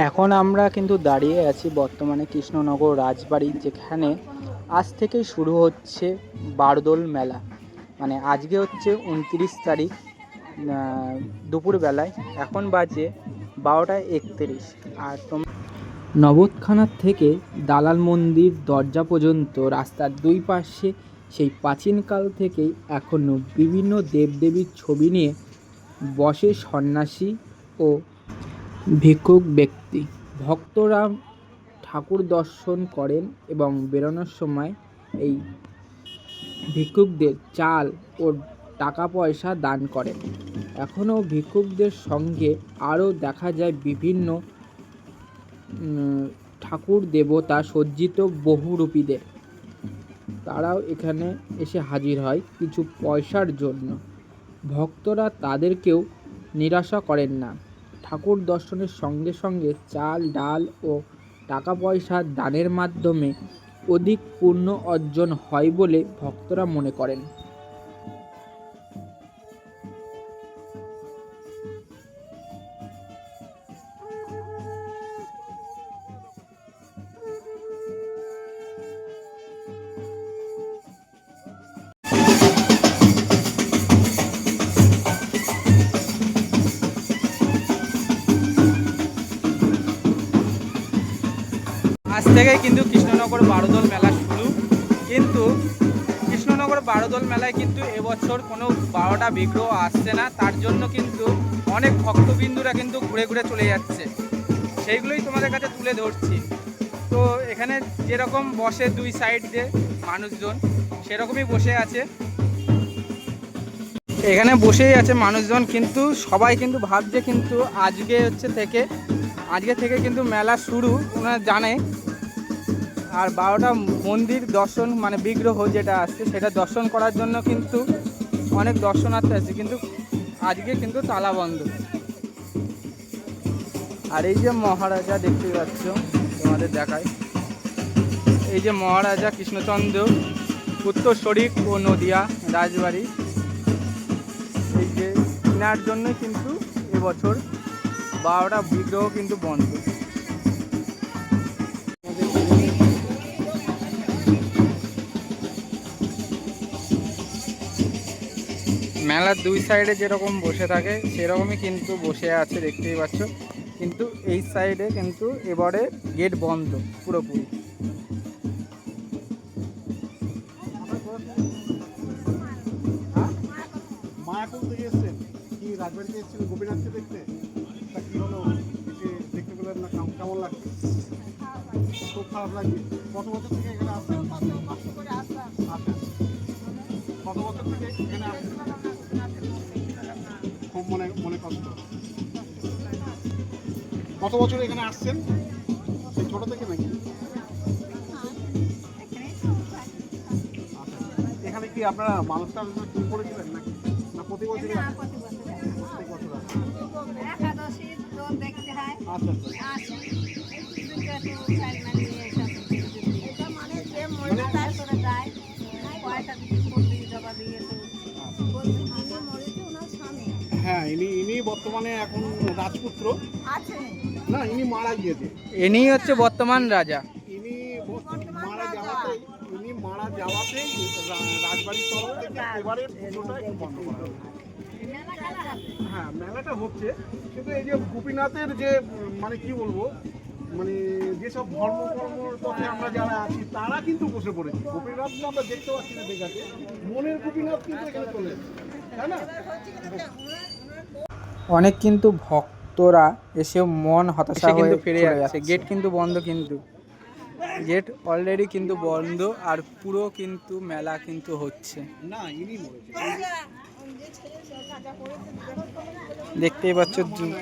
এখন আমরা কিন্তু দাঁড়িয়ে আছি বর্তমানে কৃষ্ণনগর রাজবাড়ি, যেখানে আজ থেকেই শুরু হচ্ছে বারদোল মেলা। মানে আজকে হচ্ছে 29 তারিখ, দুপুরবেলায় এখন বাজে 12টা 31। আর নবতখানার থেকে দালাল মন্দির দরজা পর্যন্ত রাস্তার দুই পাশে সেই প্রাচীনকাল থেকেই এখনও বিভিন্ন দেবদেবীর ছবি নিয়ে বসে সন্ন্যাসী ও ভিক্ষুক ব্যক্তি। ভক্তরা ঠাকুর দর্শন করেন এবং বেরোনোর সময় এই ভিক্ষুকদের চাল ও টাকা পয়সা দান করেন। এখনও ভিক্ষুকদের সঙ্গে আরও দেখা যায় বিভিন্ন ঠাকুর দেবতা সজ্জিত বহুরূপীদের। তারাও এখানে এসে হাজির হয় কিছু পয়সার জন্য। ভক্তরা তাদেরকেও নিরাশা করেন না। ঠাকুর দর্শনের সঙ্গে সঙ্গে চাল, ডাল ও টাকা পয়সা দানের মাধ্যমে অধিক পুণ্য অর্জন হয় বলে ভক্তরা মনে করেন। আজ থেকে কিন্তু কৃষ্ণনগর বারোদোল মেলা শুরু। কিন্তু কৃষ্ণনগর বারোদোল মেলায় কিন্তু এবছর কোনো 12টা বিগ্রহ আসছে না। তার জন্য কিন্তু অনেক ভক্তবিন্দুরা কিন্তু ঘুরে ঘুরে চলে যাচ্ছে। সেইগুলোই তোমাদের কাছে তুলে ধরছি। তো এখানে যেরকম বসে দুই সাইড দিয়ে মানুষজন, সেরকমই বসে আছে। এখানে বসেই আছে মানুষজন, কিন্তু সবাই কিন্তু ভাবছে কিন্তু আজকে থেকে কিন্তু মেলা শুরু ওনারা জানে। আর 12টা মন্দির দর্শন মানে বিগ্রহ যেটা আসছে সেটা দর্শন করার জন্য কিন্তু অনেক দর্শনার্থী আসছে, কিন্তু আজকে কিন্তু তালা বন্ধ। আর এই যে মহারাজা দেখতে পাচ্ছ, তোমাদের দেখায়, এই যে মহারাজা কৃষ্ণচন্দ্র উত্তরসরি ও নদিয়া রাজবাড়ি, এই যে কেনার জন্যই কিন্তু এবছর 12টা বিগ্রহ কিন্তু বন্ধ। মেলার দুই সাইডে যেরকম বসে থাকে সেরকমই কিন্তু বসে আছে, দেখতেই পাচ্ছ। কিন্তু এই সাইডে কিন্তু এবারে গেট বন্ধ পুরোপুরি। মায়াপুর থেকে এসছেন কি? রাজবাড়িতে এসেছেন গোপীনাথকে দেখতে? তা কি হলো, এসে দেখতে পেলেন না? কেমন লাগছে? খুব খারাপ লাগছে। কত বছর থেকে এখানে আসছেন? আচ্ছা, কত বছর থেকে এখানে আসছেন? খুব মনে মনে কষ্ট। কত বছর এখানে আসছেন? সেই ছোট থেকে নাকি? আচ্ছা, এখানে কি আপনারা মানুষটার চুল করেছিলেন নাকি? না প্রতি বছরই আসেন? প্রত্যেক বছর আসেন। আচ্ছা আচ্ছা। হ্যাঁ, ইনি বর্তমানে এখন রাজপুত্র না, ইনি মারা গিয়েছে। ইনি হচ্ছে বর্তমান রাজা। ইনি মারা যাওয়াতেই রাজবাড়ির তরফ থেকে এবারে পুজোটা একটু বন্ধ করা হয়েছে। হ্যাঁ, মেলাটা হচ্ছে, কিন্তু এই যে গোপীনাথের যে মানে কি বলবো, মানে যেসব ধর্মকর্মর পথে আমরা যারা আছি তারা কিন্তু বসে পড়েছি। গোপীনাথকে আমরা দেখতে পাচ্ছি না, ঠিক আছে, মনের গোপীনাথ কিন্তু এখানে চলে এসেছে, তাই না? অনেক কিন্তু ভক্তরা এসে মন হতাশা কিন্তু ফিরে যাচ্ছে। গেট কিন্তু বন্ধ, কিন্তু গেট অলরেডি কিন্তু বন্ধ, আর পুরো কিন্তু মেলা কিন্তু হচ্ছে। না, ইনি মরেছে। দেখতেই পাচ্ছ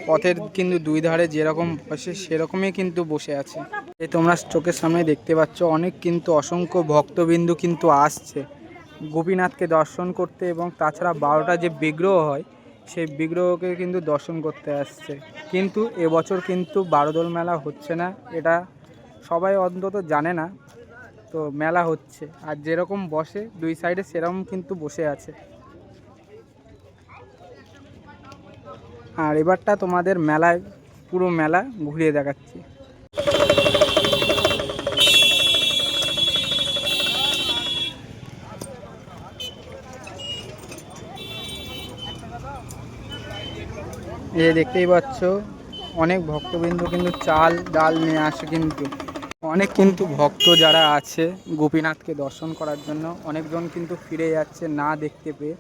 পথের কিন্তু দুই ধারে যেরকম বসে সেরকমই কিন্তু বসে আছে। এই তোমরা চোখের সামনে দেখতে পাচ্ছ অনেক কিন্তু অসংখ্য ভক্তবিন্দু কিন্তু আসছে গোপীনাথকে দর্শন করতে, এবং তাছাড়া 12টা যে বিগ্রহ হয় সেই বিগ্রহকে কিন্তু দর্শন করতে আসছে। কিন্তু এবছর কিন্তু বারোদোল মেলা হচ্ছে না, এটা সবাই অন্তত জানে না। তো মেলা হচ্ছে, আর যেরকম বসে দুই সাইডে সেরকম কিন্তু বসে আছে। আর এবারটা তোমাদের মেলায় পুরো মেলা ঘুরিয়ে দেখাচ্ছি। এই দেখতেই পাচ্ছ অনেক ভক্তবৃন্দ কিন্তু চাল ডাল নিয়ে আসে, কিন্তু অনেক কিন্তু ভক্ত যারা আছে গোপীনাথকে দর্শন করার জন্য অনেকজন কিন্তু ফিরে যাচ্ছে না দেখতে পেয়ে।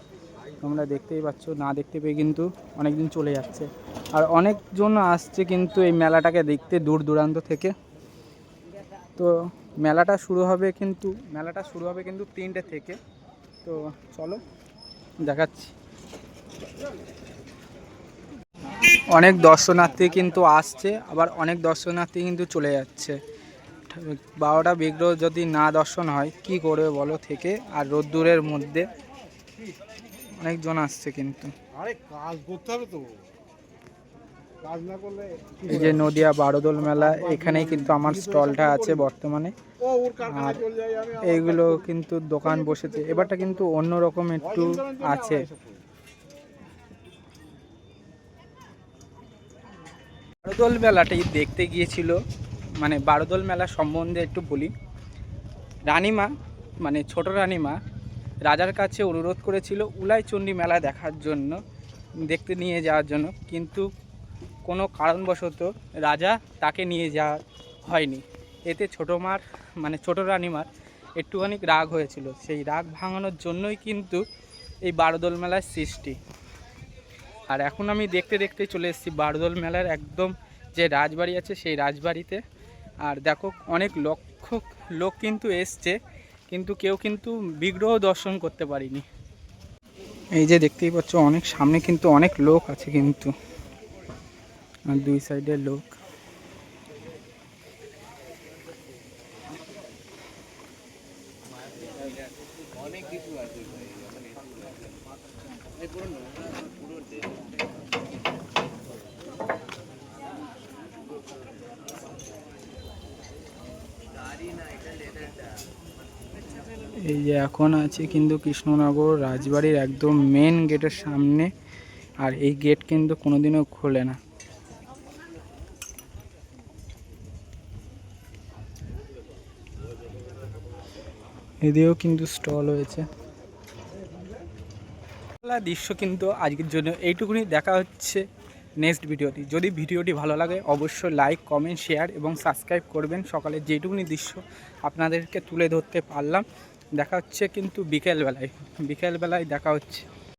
তোমরা দেখতেই পাচ্ছ না দেখতে পেয়ে কিন্তু অনেকদিন চলে যাচ্ছে। আর অনেকজন আসছে কিন্তু এই মেলাটাকে দেখতে দূর দূরান্ত থেকে। তো মেলাটা শুরু হবে কিন্তু 3টে থেকে। তো চলো দেখাচ্ছি। অনেক দর্শনার্থী কিন্তু আসছে, আবার অনেক দর্শনার্থী কিন্তু চলে যাচ্ছে। 12টা বিগ্রহ যদি না দর্শন হয় কি করবে বলো থেকে, আর রোদ্দুরের মধ্যে অনেকজন আসছে কিন্তু। আরে কাজ করতে হবে তো, কাজ না করলে এই যে নদিয়া বারোদোল মেলা, এখানেই কিন্তু আমার স্টলটা আছে বর্তমানে। ও ওর কারখানায় চলে যাই আমি। এইগুলো কিন্তু দোকান বসেছে, এবারটা কিন্তু অন্যরকম একটু আছে। বারোদোল মেলাটি দেখতে গিয়েছিল, মানে বারোদোল মেলা সম্বন্ধে একটু বলি। রানীমা মানে ছোট রানীমা রাজার কাছে অনুরোধ করেছিল উলাইচণ্ডী মেলা দেখার জন্য, দেখতে নিয়ে যাওয়ার জন্য, কিন্তু কোনো কারণবশত রাজা তাকে নিয়ে যাওয়া হয়নি। এতে ছোট রানীমার একটুখানি রাগ হয়েছিল। সেই রাগ ভাঙানোর জন্যই কিন্তু এই বারোদোল মেলার সৃষ্টি। আর এখন আমি দেখতে দেখতে চলে এসেছি বারোদোল মেলার একদম যে রাজবাড়ি আছে সেই রাজবাড়িতে। আর দেখো অনেক লক্ষ লোক কিন্তু এসছে, কিন্তু কেউ কিন্তু বিগ্রহ দর্শন করতে পারিনি। এই যে দেখতেই পাচ্ছ অনেক সামনে কিন্তু অনেক লোক আছে কিন্তু, আর দুই সাইডের লোক। এই যে এখন আছে কিন্তু কৃষ্ণনগর রাজবাড়ির একদম মেন গেটের সামনে, আর এই গেট কিন্তু কোনোদিনও খোলে না। এদিকেও কিন্তু স্টল হয়েছে। দৃশ্য কিন্তু আজকের জন্য এইটুকুনি, দেখা হচ্ছে নেক্সট ভিডিওটি। যদি ভিডিওটি ভালো লাগে অবশ্যই লাইক কমেন্ট শেয়ার এবং সাবস্ক্রাইব করবেন। সকালে যেটুকুনি দৃশ্য আপনাদেরকে তুলে ধরতে পারলাম। দেখা হচ্ছে কিন্তু বিকেলবেলায় দেখা হচ্ছে।